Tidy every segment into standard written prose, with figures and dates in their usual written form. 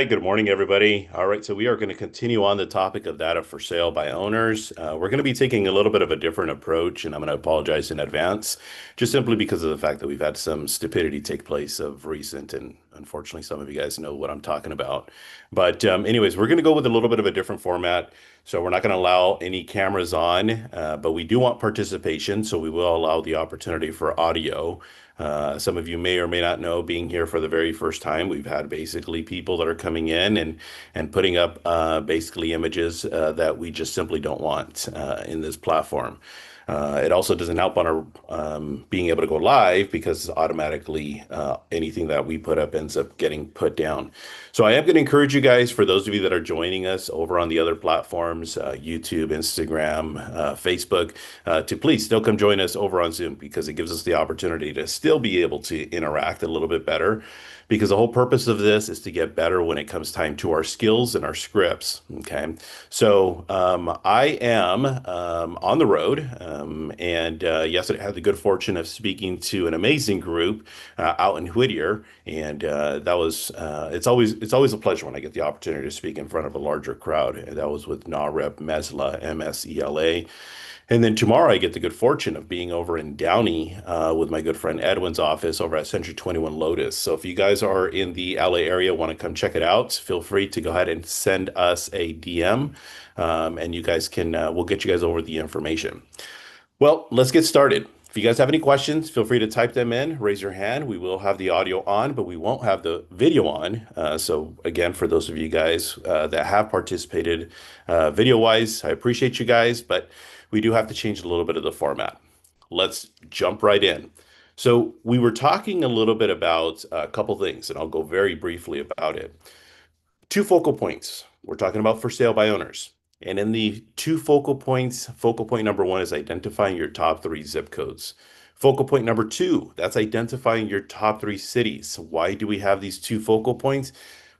Hi, good morning, everybody. All right, so we are going to continue on the topic of data for sale by owners. We're going to be taking a little bit of a different approach, and I'm going to apologize in advance, just simply because of the fact that we've had some stupidity take place of recent, and unfortunately, some of you guys know what I'm talking about. But anyways, we're going to go with a little bit of a different format. So we're not going to allow any cameras on, but we do want participation, so we will allow the opportunity for audio. Some of you may or may not know, being here for the very first time, we've had basically people that are coming in and putting up basically images that we just simply don't want in this platform. It also doesn't help on our being able to go live because automatically anything that we put up ends up getting put down. So I am going to encourage you guys, for those of you that are joining us over on the other platforms, YouTube, Instagram, Facebook, to please still come join us over on Zoom because it gives us the opportunity to still be able to interact a little bit better. Because the whole purpose of this is to get better when it comes time to our skills and our scripts. Okay. So I am on the road. And yesterday I had the good fortune of speaking to an amazing group out in Whittier. And that was, it's always a pleasure when I get the opportunity to speak in front of a larger crowd. And that was with NAREP MESLA, MESLA. And then tomorrow I get the good fortune of being over in Downey with my good friend Edwin's office over at Century 21 Lotus. So if you guys are in the LA area, want to come check it out, feel free to go ahead and send us a DM, and you guys can, we'll get you guys over the information. Well, let's get started. If you guys have any questions, feel free to type them in, raise your hand. We will have the audio on, but we won't have the video on. So again, for those of you guys that have participated video-wise, I appreciate you guys, but we do have to change a little bit of the format. Let's jump right in. So we were talking a little bit about a couple things, and I'll go very briefly about it. Two focal points. We're talking about for sale by owners. And in the two focal points, focal point number one is identifying your top three zip codes. Focal point number two, that's identifying your top three cities. Why do we have these two focal points?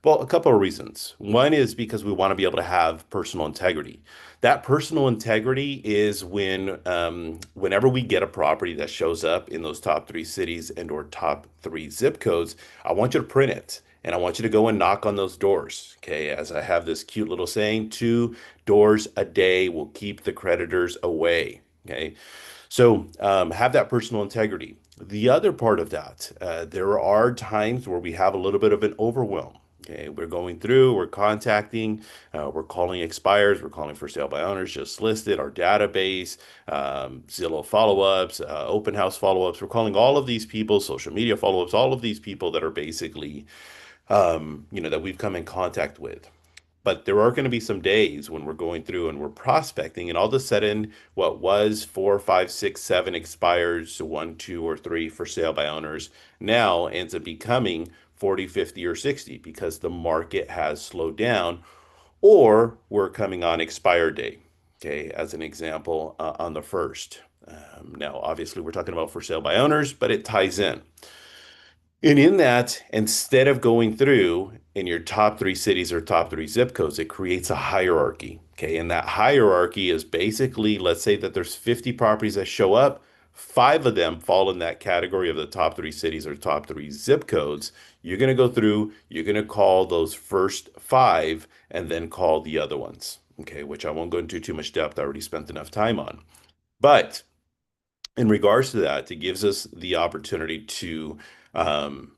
Well, a couple of reasons. One is because we want to be able to have personal integrity. That personal integrity is whenever we get a property that shows up in those top three cities and or top three zip codes, I want you to print it. And I want you to go and knock on those doors. Okay. As I have this cute little saying, two doors a day will keep the creditors away. Okay. So have that personal integrity. The other part of that, there are times where we have a little bit of an overwhelm. Okay, we're going through, we're contacting, we're calling expires, we're calling for sale by owners just listed, our database, Zillow follow-ups, open house follow-ups. We're calling all of these people, social media follow-ups, all of these people that are basically that we've come in contact with. But there are going to be some days when we're going through and we're prospecting, and all of a sudden, what was four, five, six, seven expires to one, two, or three for sale by owners now ends up becoming 40, 50, or 60 because the market has slowed down, or we're coming on expire day. Okay, as an example, on the first. Now, obviously, we're talking about for sale by owners, but it ties in. And in that, instead of going through in your top three cities or top three zip codes, it creates a hierarchy. Okay. And that hierarchy is basically, let's say that there's 50 properties that show up, five of them fall in that category of the top three cities or top three zip codes. You're going to go through, you're going to call those first five and then call the other ones. Okay. Which I won't go into too much depth. I already spent enough time on. But in regards to that, it gives us the opportunity to,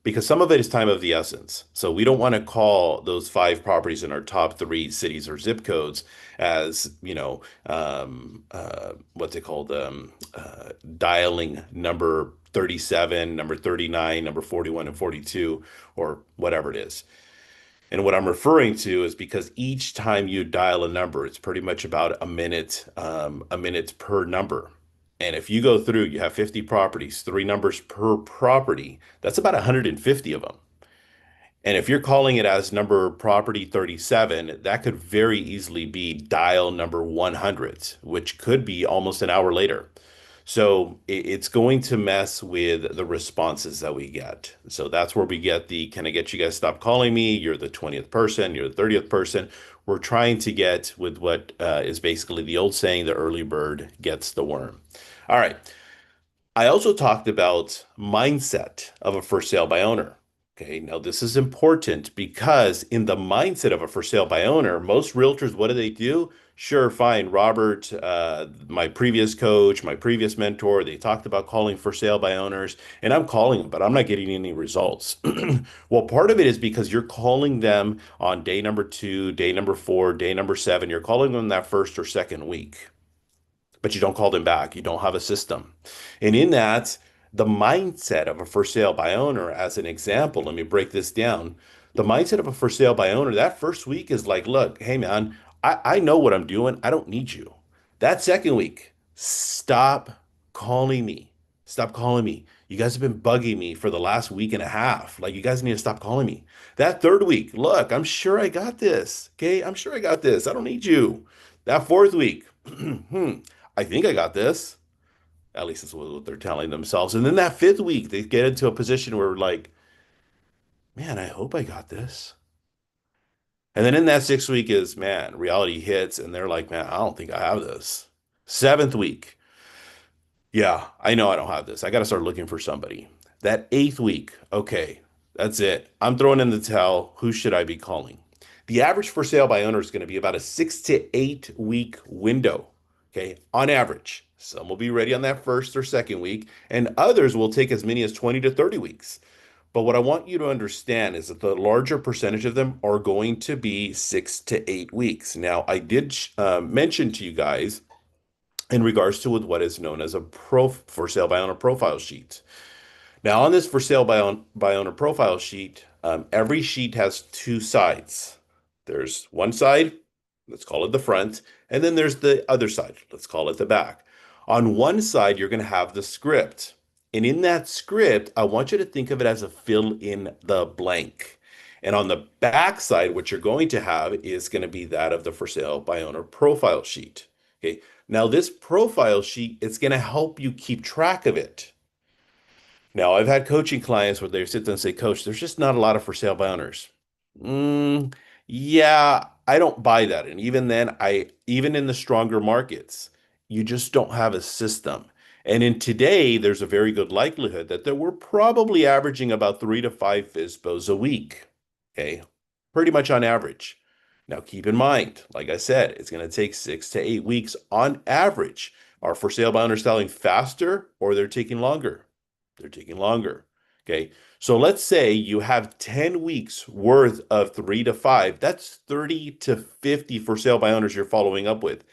because some of it is time of the essence. So we don't want to call those five properties in our top three cities or zip codes as, what's it called? Dialing number 37, number 39, number 41, and 42, or whatever it is. And what I'm referring to is because each time you dial a number, it's pretty much about a minute per number. And if you go through, you have 50 properties, three numbers per property, that's about 150 of them. And if you're calling it as number property 37, that could very easily be dial number 100, which could be almost an hour later. So it's going to mess with the responses that we get. So that's where we get the, can I get you guys to stop calling me? You're the 20th person, you're the 30th person. We're trying to get with what is basically the old saying, the early bird gets the worm. All right. I also talked about mindset of a for sale by owner. Okay, now this is important because in the mindset of a for sale by owner, most realtors, what do? Sure, fine. Robert, my previous coach, my previous mentor, they talked about calling for sale by owners, and I'm calling them, but I'm not getting any results. Well, part of it is because you're calling them on day number two, day number four, day number seven. You're calling them that first or second week, but you don't call them back. You don't have a system. And in that, the mindset of a for sale by owner, as an example, let me break this down. The mindset of a for sale by owner, that first week is like, look, hey man, I know what I'm doing. I don't need you. That second week, stop calling me. Stop calling me. You guys have been bugging me for the last week and a half. Like, you guys need to stop calling me. That third week, look, I'm sure I got this. Okay. I'm sure I got this. I don't need you. That fourth week, I think I got this. At least that's what they're telling themselves. And then that fifth week, they get into a position where like, man, I hope I got this. And then in that sixth week is, man, reality hits and they're like, man, I don't think I have this. Seventh week, yeah, I know I don't have this. I got to start looking for somebody. That eighth week, okay, that's it. I'm throwing in the towel. Who should I be calling? The average for sale by owner is going to be about a 6 to 8 week window. Okay, on average. Some will be ready on that first or second week, and others will take as many as 20 to 30 weeks. But what I want you to understand is that the larger percentage of them are going to be 6 to 8 weeks. Now, I did mention to you guys in regards to what is known as a for sale by owner profile sheet. Now, on this for sale by owner profile sheet, every sheet has two sides. There's one side, let's call it the front, and then there's the other side, let's call it the back. On one side, you're going to have the script. And in that script, I want you to think of it as a fill in the blank. And on the back side, what you're going to have is going to be that of the for sale by owner profile sheet. Okay. Now, this profile sheet, it's going to help you keep track of it. Now, I've had coaching clients where they sit there and say, Coach, there's just not a lot of for sale by owners. Mm, yeah, I don't buy that. And even then, even in the stronger markets, you just don't have a system. And in today, there's a very good likelihood that we're probably averaging about 3 to 5 FSBOs a week. Okay, pretty much on average. Now, keep in mind, like I said, it's going to take 6 to 8 weeks on average. Are for sale by owners selling faster or they're taking longer? They're taking longer. Okay. So let's say you have 10 weeks worth of 3 to 5. That's 30 to 50 for sale by owners you're following up with.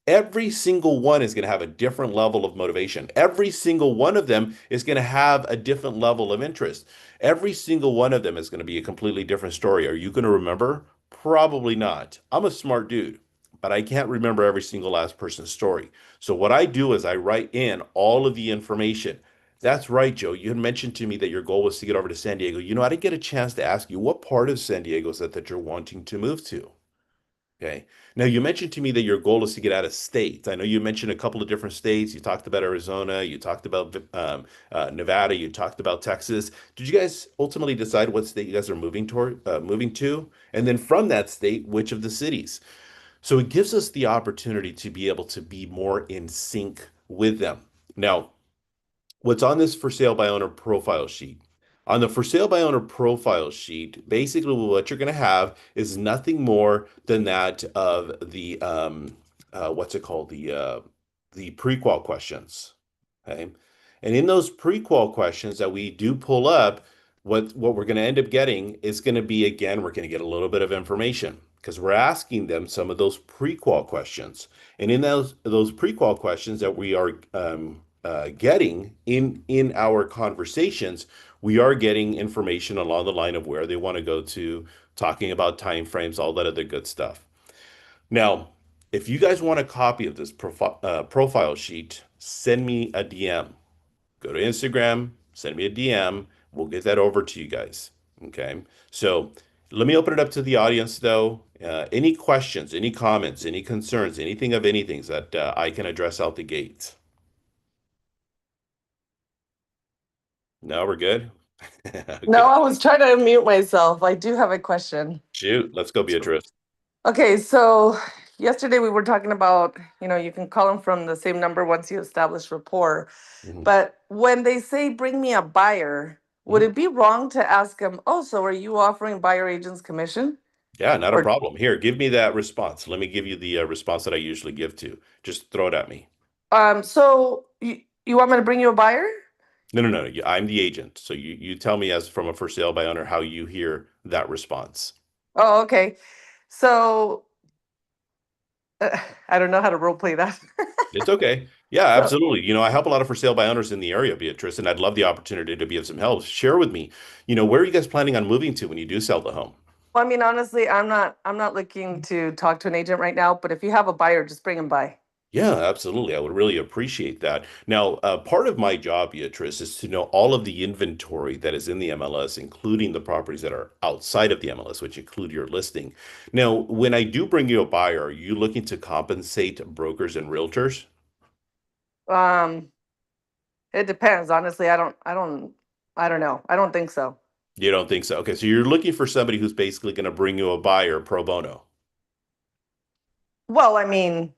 Every single one is going to have a different level of motivation. Every single one of them is going to have a different level of interest. Every single one of them is going to be a completely different story. Are you going to remember? Probably not. I'm a smart dude, but I can't remember every single last person's story. So what I do is I write in all of the information. That's right, Joe. You had mentioned to me that your goal was to get over to San Diego. I didn't get a chance to ask you what part of San Diego is that you're wanting to move to. Okay. Now, you mentioned to me that your goal is to get out of state. I know you mentioned a couple of different states. You talked about Arizona, you talked about Nevada, you talked about Texas. Did you guys ultimately decide what state you guys are moving to? And then from that state, which of the cities? So it gives us the opportunity to be able to be more in sync with them. Now, what's on this for sale by owner profile sheet. On the for sale by owner profile sheet, basically what you're going to have is nothing more than that of the what's it called, the prequal questions. Okay, and in those prequal questions that we do pull up, what we're going to end up getting is going to be, again, we're going to get a little bit of information because we're asking them some of those prequal questions, and in those prequal questions that we are getting in our conversations, we are getting information along the line of where they want to go to, talking about time frames, all that other good stuff. Now, if you guys want a copy of this profile sheet, send me a DM. Go to Instagram, send me a DM. We'll get that over to you guys. Okay. So let me open it up to the audience, though. Any questions, any comments, any concerns, anything of anything that I can address out the gate? No, we're good. No, Okay. I was trying to mute myself. I do have a question. Shoot, let's go, Beatrice. Okay, so yesterday we were talking about, you can call them from the same number once you establish rapport. Mhm. But when they say bring me a buyer, would Mhm. it be wrong to ask him, oh, so are you offering buyer agents commission? Yeah, not a Or problem. Here, give me that response. Let me give you the response that I usually give to. Just throw it at me. so you want me to bring you a buyer? No, no, no. I'm the agent. So you tell me as from a for sale by owner how you hear that response. Oh, okay. So I don't know how to role play that. It's okay. Yeah, So, absolutely. I help a lot of for sale by owners in the area, Beatrice, and I'd love the opportunity to be of some help. Share with me, where are you guys planning on moving to when you do sell the home? well, I mean, honestly, I'm not looking to talk to an agent right now, but if you have a buyer, just bring him by. Yeah, absolutely. I would really appreciate that. Now, part of my job, Beatrice, is to know all of the inventory that is in the MLS, including the properties that are outside of the MLS, which include your listing. Now, when I do bring you a buyer, are you looking to compensate brokers and realtors? Um, it depends. Honestly, I don't know. I don't think so. You don't think so? Okay, so you're looking for somebody who's basically going to bring you a buyer pro bono. Well, I mean,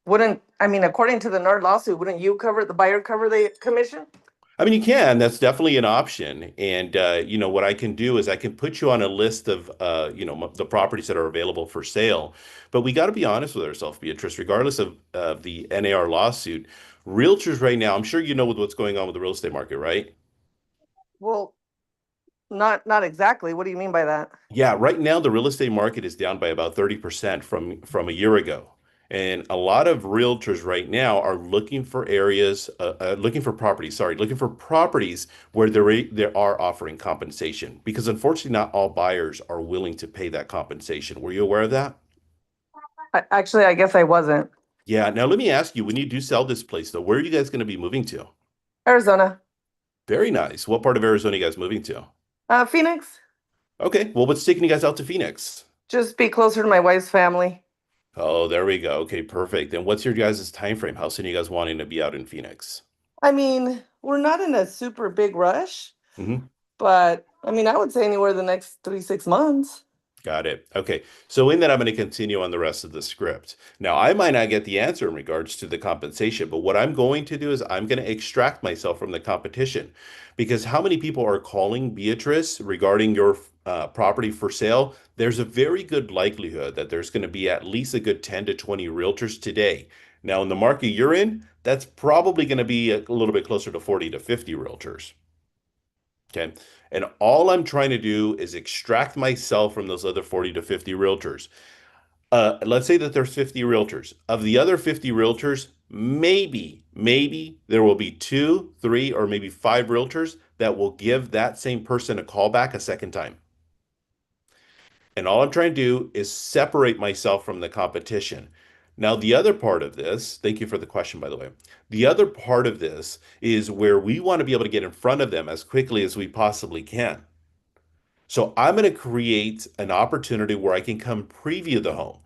according to the NARD lawsuit, wouldn't you cover the buyer cover the commission? I mean, you can. That's definitely an option. And what I can do is I can put you on a list of the properties that are available for sale. But we got to be honest with ourselves, Beatrice. Regardless of the NAR lawsuit, realtors right now, I'm sure you know with what's going on with the real estate market, right? Well, not exactly. What do you mean by that? Yeah, right now the real estate market is down by about 30% from a year ago. And a lot of realtors right now are looking for areas, looking for properties, sorry, looking for properties where they are offering compensation because unfortunately not all buyers are willing to pay that compensation. Were you aware of that? Actually, I guess I wasn't. Yeah. Now let me ask you, when you do sell this place though, where are you guys going to be moving to? Arizona, Very nice. What part of Arizona are you guys moving to? Phoenix, Okay. Well, what's taking you guys out to Phoenix? just be closer to my wife's family. Oh, there we go. Okay, perfect. And what's your guys' time frame? How soon are you guys wanting to be out in Phoenix? I mean, we're not in a super big rush, Hmm. but I mean, I would say anywhere the next 3, 6 months. Got it. Okay. So in that, I'm going to continue on the rest of the script. Now, I might not get the answer in regards to the compensation, but what I'm going to do is I'm going to extract myself from the competition because how many people are calling Beatrice regarding your property for sale? There's a very good likelihood that there's going to be at least a good 10 to 20 realtors today. Now, in the market you're in, that's probably going to be a little bit closer to 40 to 50 realtors. Okay. And all I'm trying to do is extract myself from those other 40 to 50 realtors. Let's say that there's 50 realtors. Of the other 50 realtors, maybe there will be two, three, or maybe five realtors that will give that same person a call back a second time. And all I'm trying to do is separate myself from the competition. Now, the other part of this, thank you for the question, by the way. The other part of this is where we want to be able to get in front of them as quickly as we possibly can. So I'm going to create an opportunity where I can come preview the home.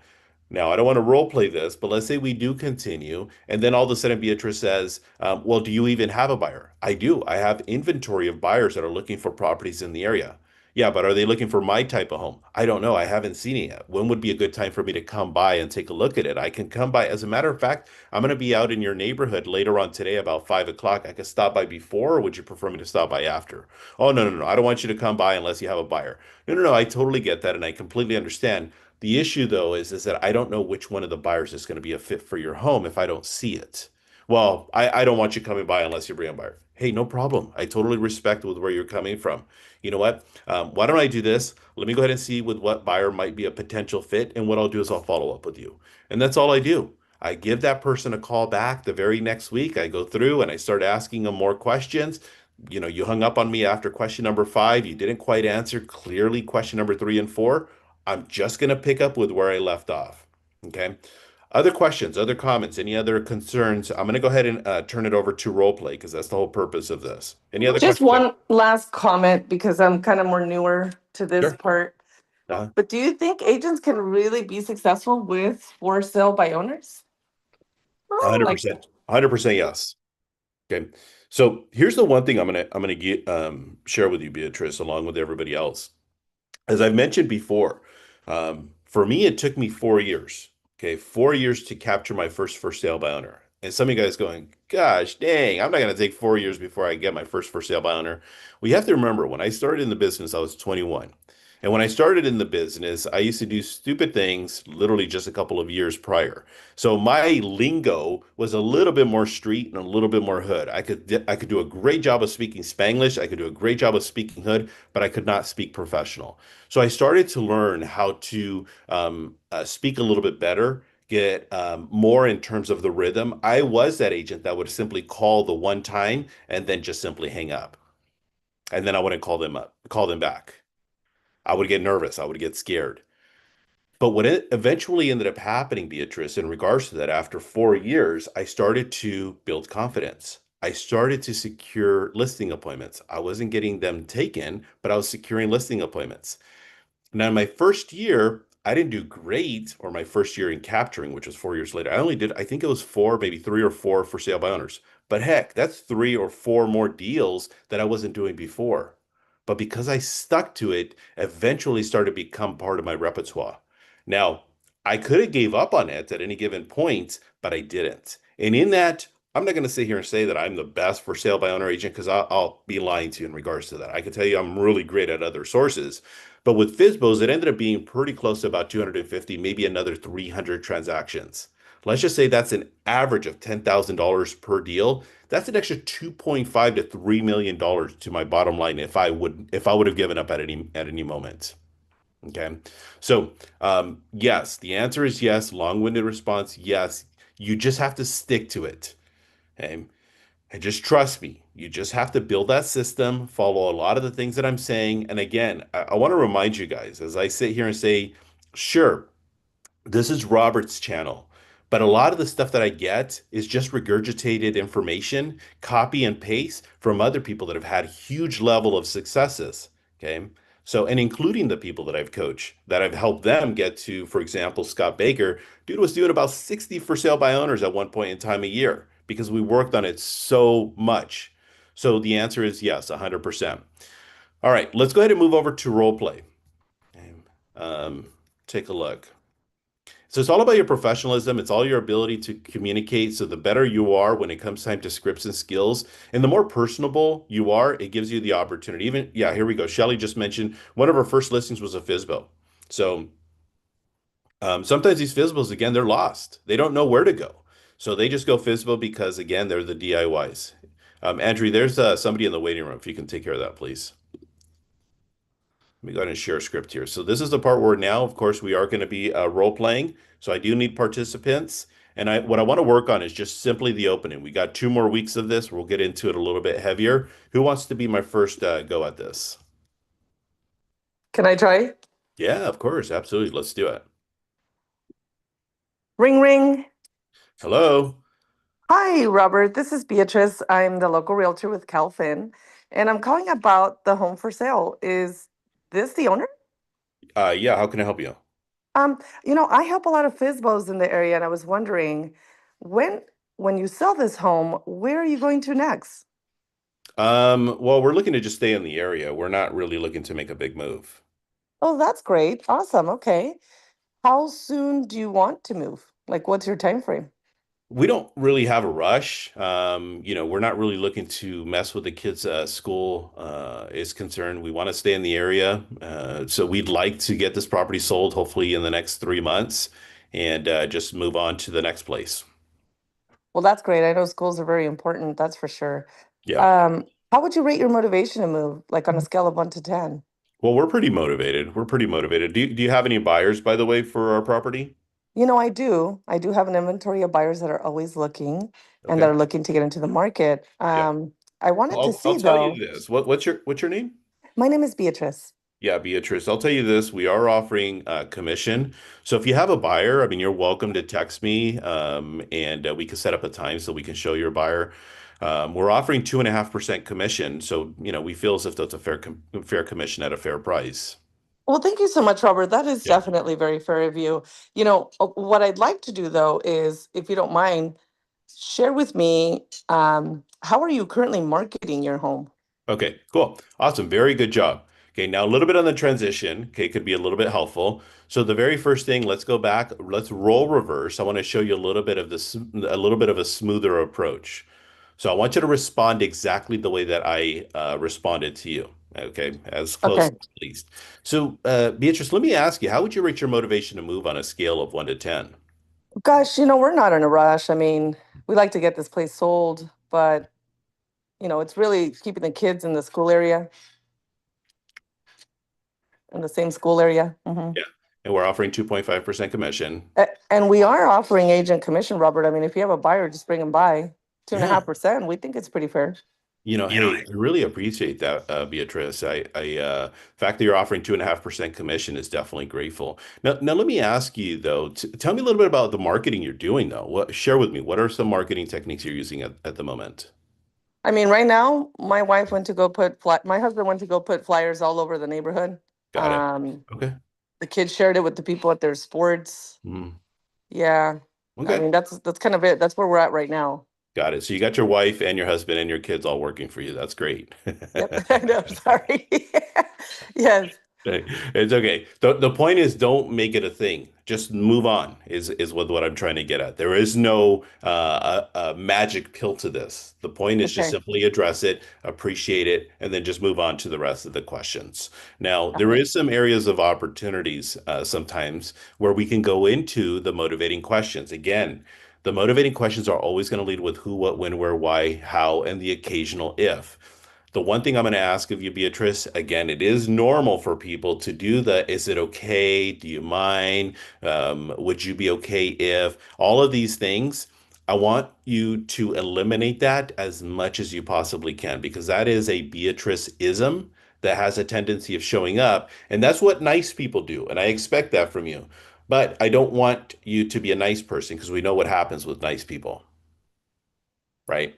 Now, I don't want to role play this, but let's say we do continue, and then all of a sudden Beatrice says, well, do you even have a buyer? I do. I have inventory of buyers that are looking for properties in the area. Yeah, but are they looking for my type of home? I don't know. I haven't seen it yet. When would be a good time for me to come by and take a look at it? I can come by. As a matter of fact, I'm going to be out in your neighborhood later on today about 5 o'clock. I could stop by before, or would you prefer me to stop by after? Oh, no, no, no. I don't want you to come by unless you have a buyer. No, no, no. I totally get that, and I completely understand. The issue, though, is that I don't know which one of the buyers is going to be a fit for your home if I don't see it. Well, I don't want you coming by unless you bring a buyer. Hey, no problem. I totally respect with where you're coming from. You know what? Why don't I do this? Let me go ahead and see with what buyer might be a potential fit, and what I'll do is I'll follow up with you. And that's all I do. I give that person a call back the very next week. I go through and I start asking them more questions. You hung up on me after question number five. You didn't quite answer clearly question number three and four. I'm just going to pick up with where I left off. Okay. Other questions, other comments, any other concerns? I'm going to go ahead and turn it over to role play because that's the whole purpose of this. Any other Just questions there? one last comment because I'm kind of more newer to this Sure. part. Uh, But do you think agents can really be successful with for sale by owners? Like, 100%. 100% yes. Okay. So here's the one thing I'm gonna get share with you, Beatrice, along with everybody else. As I've mentioned before, for me, it took me 4 years. Okay, 4 years to capture my first for sale by owner. And some of you guys going, gosh, dang, I'm not going to take 4 years before I get my first for sale by owner. Well, you have to remember when I started in the business, I was 21. And when I started in the business, I used to do stupid things literally just a couple of years prior. So my lingo was a little bit more street and a little bit more hood. I could do a great job of speaking Spanglish. I could do a great job of speaking hood, but I could not speak professional. So I started to learn how to speak a little bit better, get more in terms of the rhythm. I was that agent that would simply call the one time and then just simply hang up. And then I wouldn't call them back. I would get nervous. I would get scared. But what it eventually ended up happening, Beatrice, in regards to that, after 4 years, I started to build confidence. I started to secure listing appointments. I wasn't getting them taken, but I was securing listing appointments. Now, in my first year, I didn't do great, or my first year in capturing, which was 4 years later. I only did, I think it was four, maybe three or four for sale by owners. But heck, that's three or four more deals that I wasn't doing before. But because I stuck to it, eventually started to become part of my repertoire. Now, I could have gave up on it at any given point, but I didn't. And in that, I'm not going to sit here and say that I'm the best for sale by owner agent because I'll be lying to you in regards to that. I can tell you I'm really great at other sources. But with FSBOs, it ended up being pretty close to about 250, maybe another 300 transactions. Let's just say that's an average of $10,000 per deal. That's an extra 2.5 to $3 million to my bottom line if I would have given up at any moment. Okay. So, yes, the answer is yes. Long-winded response, yes. You just have to stick to it. Okay. And just trust me, you just have to build that system, follow a lot of the things that I'm saying. And again, I want to remind you guys as I sit here and say, sure, this is Robert's channel, but a lot of the stuff that I get is just regurgitated information, copy and paste from other people that have had huge level of successes. Okay. So, and including the people that I've coached, that I've helped them get to, for example, Scott Baker, dude was doing about 60 for sale by owners at one point in time a year because we worked on it so much. So the answer is yes, 100%. All right, let's go ahead and move over to role play. Okay. Um, take a look. So it's all about your professionalism. It's all your ability to communicate. So the better you are when it comes time to scripts and skills, and the more personable you are, it gives you the opportunity. Even, yeah, here we go. Shelly just mentioned one of her first listings was a FSBO. So sometimes these FSBOs, again, they're lost. They don't know where to go. So they just go FSBO because, again, they're the DIYs. Andrew, there's somebody in the waiting room. If you can take care of that, please. Let me go ahead and share a script here. So this is the part where now, of course, we are going to be role playing. So I do need participants. And what I want to work on is just simply the opening. We got 2 more weeks of this. We'll get into it a little bit heavier. Who wants to be my first go at this? Can I try? Yeah, of course. Absolutely. Let's do it. Ring ring. Hello. Hi, Robert. This is Beatrice. I'm the local realtor with Calfin, and I'm calling about the home for sale. Is this the owner? Yeah, how can I help you? I help a lot of FSBOs in the area, and I was wondering when when you sell this home, where are you going to next? Well, we're looking to just stay in the area. We're not really looking to make a big move. Oh, that's great. Awesome. Okay. How soon do you want to move? Like, what's your time frame? We don't really have a rush. We're not really looking to mess with the kids' school is concerned. We want to stay in the area. So we'd like to get this property sold hopefully in the next 3 months and just move on to the next place. Well, that's great. I know schools are very important, that's for sure. Yeah. How would you rate your motivation to move, like on a scale of 1 to 10? Well, we're pretty motivated. We're pretty motivated. Do you have any buyers, by the way, for our property? I do. I do have an inventory of buyers that are always looking and that Okay. are looking to get into the market. Yeah. I wanted Well, to I'll see tell you though, this. What's your name? my name is Beatrice. Yeah, Beatrice, I'll tell you this. We are offering commission. So if you have a buyer, I mean, you're welcome to text me and we can set up a time so we can show your buyer. We're offering 2.5% commission. So, we feel as if that's a fair commission at a fair price. Well, thank you so much, Robert. That is Yeah. definitely very fair of you. What I'd like to do though is, if you don't mind, share with me, how are you currently marketing your home? Okay, cool. Awesome. Very good job. Okay, now a little bit on the transition. Okay, could be a little bit helpful. So the very first thing, let's go back, let's roll reverse. I want to show you a little bit of a smoother approach. So I want you to respond exactly the way that I responded to you. Okay, as close Okay. as least. So, Beatrice, let me ask you, how would you rate your motivation to move on a scale of 1 to 10? Gosh, we're not in a rush. I mean, we like to get this place sold, but it's really keeping the kids in the school area, in the same school area. Yeah. And we're offering 2.5% commission. And we are offering agent commission, Robert. I mean, if you have a buyer, just bring them by. Two and a Yeah. half percent. We think it's pretty fair. Hey, I really appreciate that, Beatrice. Fact that you're offering 2.5% commission is definitely grateful. Now let me ask you though, tell me a little bit about the marketing you're doing though. Share with me, what are some marketing techniques you're using at the moment? I mean, right now, my husband went to go put flyers all over the neighborhood. Got it. Um, Okay. the kids shared it with the people at their sports. Mhm. Yeah. I Okay. mean, that's kind of it. That's where we're at right now. Got it. So you got your wife and your husband and your kids all working for you. That's great. Yep. I know. Sorry. Yes. Hey, it's okay. The point is don't make it a thing. Just move on is what I'm trying to get at. There is no a magic pill to this. The point is just Okay. simply address it, appreciate it, and then just move on to the rest of the questions. Now, Got there it. is some areas of opportunities sometimes where we can go into the motivating questions. Again, the motivating questions are always going to lead with who, what, when, where, why, how, and the occasional if. The one thing I'm going to ask of you, Beatrice, again, it is normal for people to do the, is it okay? Do you mind? Would you be okay if? All of these things, I want you to eliminate that as much as you possibly can because that is a Beatrice-ism that has a tendency of showing up. And that's what nice people do. And I expect that from you. But I don't want you to be a nice person because we know what happens with nice people, right?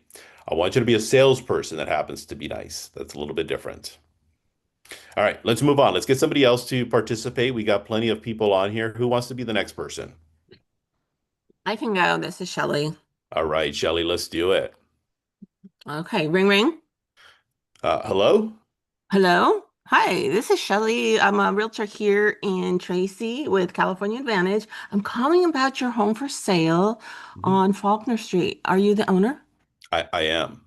I want you to be a salesperson that happens to be nice. That's a little bit different. All right, let's move on. Let's get somebody else to participate. We got plenty of people on here. Who wants to be the next person? I can go. This is Shelly. All right, Shelly, let's do it. Okay, ring ring. Hello? Hello. Hi, this is Shelly. I'm a realtor here in Tracy with California Advantage. I'm calling about your home for sale Mhm. on Faulkner Street. Are you the owner? I am.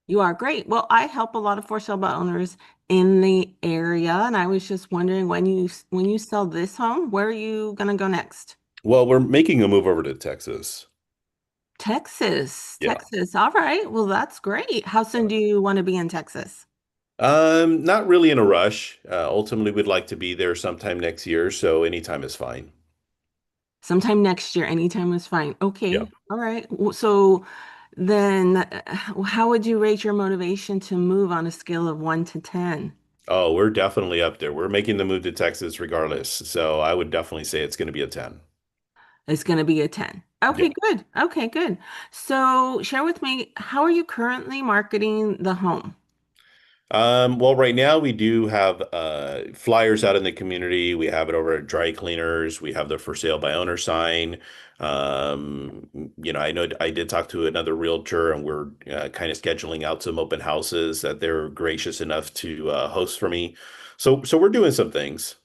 You are great. Well, I help a lot of for sale by owners in the area, and I was just wondering when you sell this home, where are you gonna go next? Well, we're making a move over to Texas. Texas, Yeah. Texas. All right. Well, that's great. How soon do you want to be in Texas? Not really in a rush. Ultimately, we'd like to be there sometime next year, so anytime is fine. Sometime next year, anytime is fine. Yeah. Okay. All right. So then how would you rate your motivation to move on a scale of 1 to 10? Oh, we're definitely up there. We're making the move to Texas regardless. So I would definitely say it's going to be a 10. It's going to be a 10. Yeah. Okay, good. Okay, good. So share with me, how are you currently marketing the home? Well, right now we do have flyers out in the community. We have it over at dry cleaners. We have the for sale by owner sign. I know I did talk to another realtor, and we're kind of scheduling out some open houses that they're gracious enough to host for me. So we're doing some things.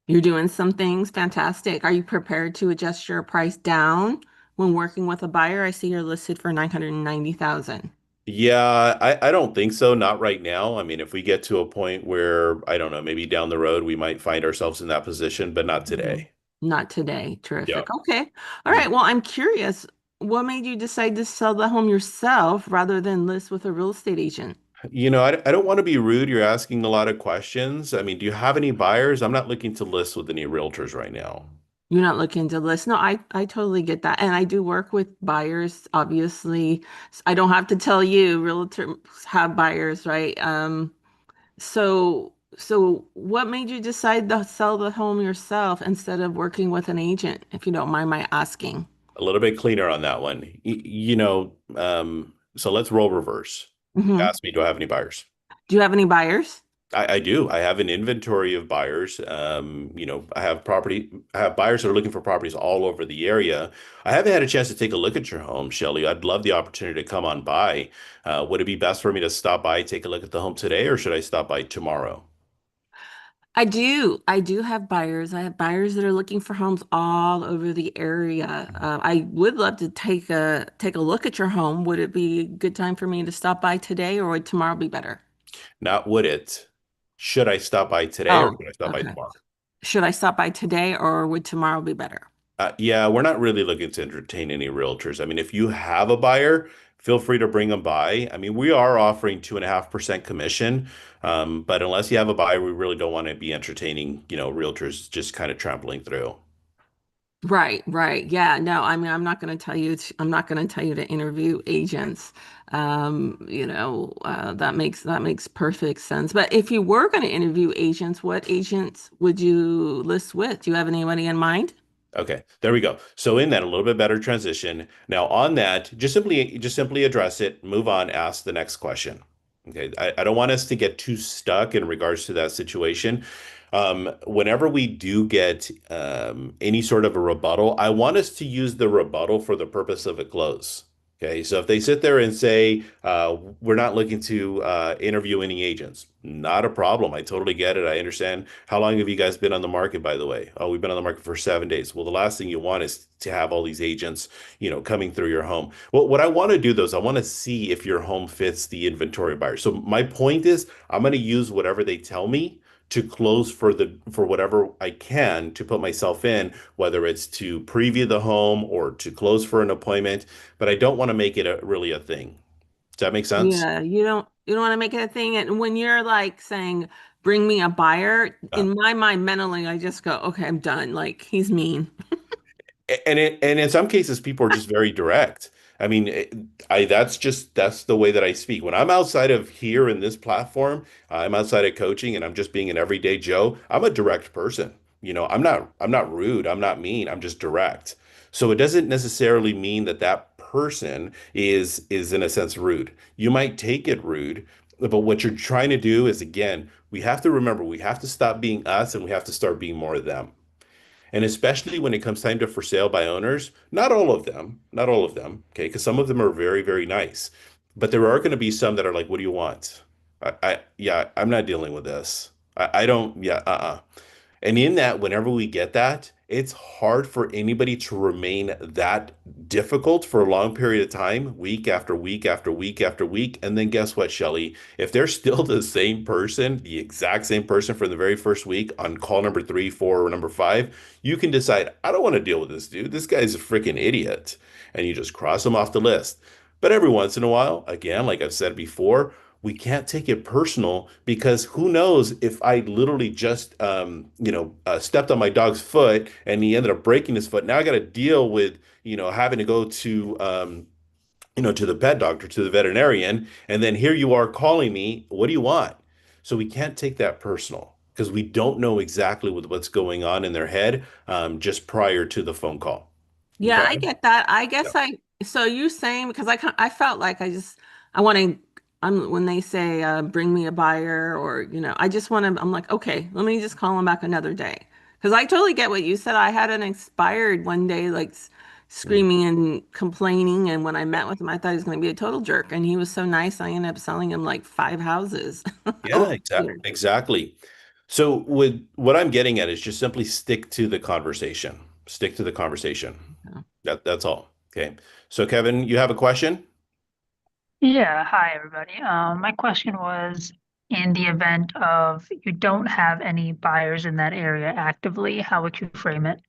You're doing some things. Fantastic. Are you prepared to adjust your price down when working with a buyer? I see you're listed for 990,000. Yeah, I don't think so. Not right now. I mean, if we get to a point where, I don't know, maybe down the road, we might find ourselves in that position, but not Mhm. today. Not today. Yeah. Terrific. Okay. All right. Well, I'm curious, what made you decide to sell the home yourself rather than list with a real estate agent? I don't want to be rude. You're asking a lot of questions. I mean, do you have any buyers? I'm not looking to list with any realtors right now. You're not looking to list. No, I totally get that. And I do work with buyers, obviously. I don't have to tell you, realtors have buyers, right? So what made you decide to sell the home yourself instead of working with an agent, if you don't mind my asking? A little bit cleaner on that one. So let's roll reverse. Hmm. Ask me, do I have any buyers? Do you have any buyers? I do. I have an inventory of buyers. I have buyers that are looking for properties all over the area. I haven't had a chance to take a look at your home, Shelly. I'd love the opportunity to come on by. Would it be best for me to stop by, take a look at the home today, or should I stop by tomorrow? I do. I do have buyers. I have buyers that are looking for homes all over the area. I would love to take a look at your home. Would it be a good time for me to stop by today, or would tomorrow be better? Not would it. Should I stop by today or Oh, should I stop by okay. tomorrow? Should I stop by today, or would tomorrow be better? Yeah, we're not really looking to entertain any realtors. I mean, if you have a buyer, feel free to bring them by. I mean, we are offering 2.5% commission, but unless you have a buyer, we really don't want to be entertaining, realtors just kind of trampling through. Right, right. Yeah, no, I mean, I'm not going to tell you to interview agents. That makes perfect sense. But if you were going to interview agents, what agents would you list with? Do you have anybody in mind? Okay, there we go. So in that, a little bit better transition. Now on that, just simply address it, move on, ask the next question. Okay, I don't want us to get too stuck in regards to that situation. Whenever we do get any sort of a rebuttal, I want us to use the rebuttal for the purpose of a close. Okay, so if they sit there and say, we're not looking to interview any agents, not a problem. I totally get it. I understand. How long have you guys been on the market, by the way? Oh, we've been on the market for 7 days. Well, the last thing you want is to have all these agents, coming through your home. Well, what I want to do though is I want to see if your home fits the inventory buyer. So my point is I'm going to use whatever they tell me to close for whatever I can to put myself in, whether it's to preview the home or to close for an appointment, but I don't want to make it really a thing. Does that make sense? Yeah, you don't want to make it a thing. And when you're like saying, bring me a buyer, Uh, in my mind, mentally, I just go, okay, I'm done. Like he's mean. and in some cases, people are just very direct. I mean, that's the way that I speak. When I'm outside of here in this platform, I'm outside of coaching, and I'm just being an everyday Joe. I'm a direct person. I'm not rude. I'm not mean. I'm just direct. So it doesn't necessarily mean that that person is in a sense rude. You might take it rude, but what you're trying to do is again, we have to remember we have to stop being us and we have to start being more of them. And especially when it comes time to for sale by owners, not all of them, okay, because some of them are very, very nice. But there are going to be some that are like, what do you want? Yeah, I'm not dealing with this. I don't, yeah, and in that, whenever we get that, it's hard for anybody to remain that difficult for a long period of time, week after week after week after week. And then guess what, Shelly? If they're still the same person, the exact same person from the very first week on call number three, four, or number five, you can decide, I don't want to deal with this dude. This guy's a freaking idiot. And you just cross him off the list. But every once in a while, again, like I've said before, we can't take it personal because who knows if I literally just stepped on my dog's foot and he ended up breaking his foot. Now I got to deal with having to go to the pet doctor, to the veterinarian, and then here you are calling me, what do you want? So we can't take that personal because we don't know exactly what's going on in their head just prior to the phone call. Yeah, Okay. I get that. I Yeah. guess so you're saying because I felt like I want to, when they say, bring me a buyer or, I just want to, I'm like, okay, let me just call him back another day. Because I totally get what you said. I had an expired one day, like Mhm. screaming and complaining. And when I met with him, I thought he was going to be a total jerk. And he was so nice. I ended up selling him like 5 houses. Yeah, Oh, weird. exactly. So with what I'm getting at is just simply stick to the conversation. Stick to the conversation. That's all. Okay. So Kevin, you have a question? Yeah, hi everybody. My question was, in the event of you don't have any buyers in that area actively, how would you frame it?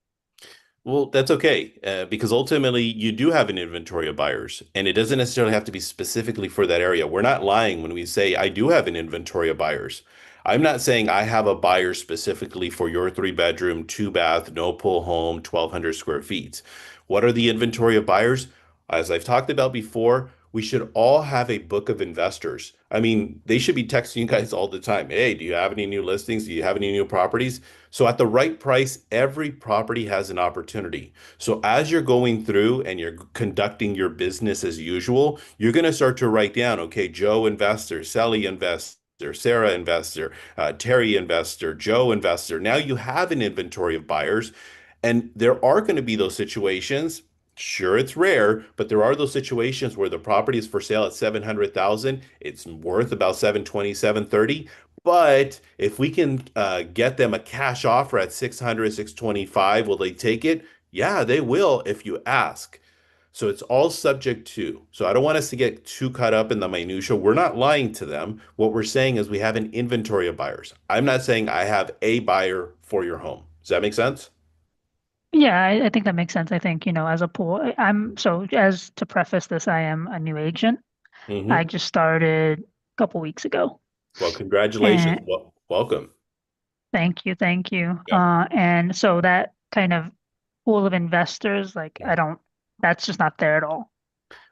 Well, that's okay, because ultimately you do have an inventory of buyers, and it doesn't necessarily have to be specifically for that area. We're not lying when we say I do have an inventory of buyers. I'm not saying I have a buyer specifically for your three-bedroom, two bath, no pool home, 1,200 square feet. What are the inventory of buyers? As I've talked about before, we should all have a book of investors. I mean, they should be texting you guys all the time. Hey, do you have any new listings? Do you have any new properties? So at the right price, every property has an opportunity. So as you're going through and you're conducting your business as usual, you're going to start to write down, okay, Joe investor, Sally investor, Sarah investor, Terry investor, Joe investor. Now you have an inventory of buyers, and there are going to be those situations. Sure, it's rare, but there are those situations where the property is for sale at 700,000. It's worth about 720, 730. But if we can get them a cash offer at 600, 625, will they take it? Yeah, they will if you ask. So it's all subject to. So I don't want us to get too caught up in the minutia. We're not lying to them. What we're saying is we have an inventory of buyers. I'm not saying I have a buyer for your home. Does that make sense? Yeah, I think that makes sense. I think, as a pool, so as to preface this, I am a new agent. I Hmm. just started a couple weeks ago. Well, congratulations. And Welcome. thank you, thank you. Yeah. And so that kind of pool of investors, like that's just not there at all.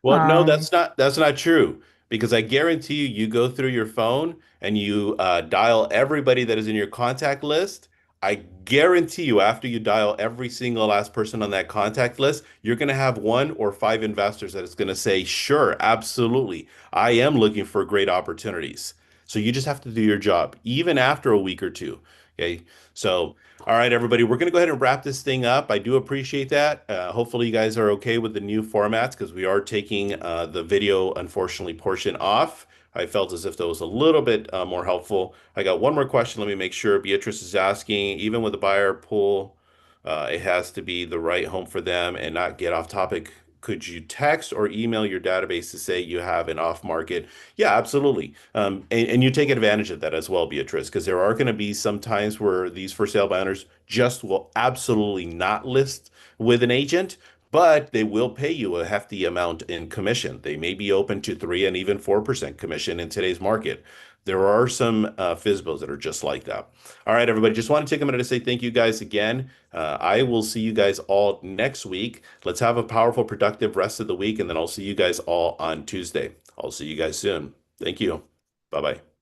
Well, no, Um, that's not true because I guarantee you, you go through your phone and you dial everybody that is in your contact list. I guarantee you, after you dial every single last person on that contact list, you're going to have one or five investors that is going to say, "Sure, absolutely, I am looking for great opportunities." So you just have to do your job, even after a week or two. Okay, so. All right, everybody, we're going to go ahead and wrap this thing up. I do appreciate that. Hopefully, you guys are okay with the new formats because we are taking the video, unfortunately, portion off. I felt as if that was a little bit more helpful. I got one more question. Let me make sure. Beatrice is asking, even with a buyer pool, it has to be the right home for them and not get off topic. Could you text or email your database to say you have an off market? Yeah, absolutely. And you take advantage of that as well, Beatrice, because there are going to be some times where these for sale by owners just will absolutely not list with an agent, but they will pay you a hefty amount in commission. They may be open to 3 and even 4% commission in today's market. There are some FSBOs that are just like that. All right, everybody, just want to take a minute to say thank you guys again. I will see you guys all next week. Let's have a powerful, productive rest of the week, and then I'll see you guys all on Tuesday. I'll see you guys soon. Thank you. Bye bye.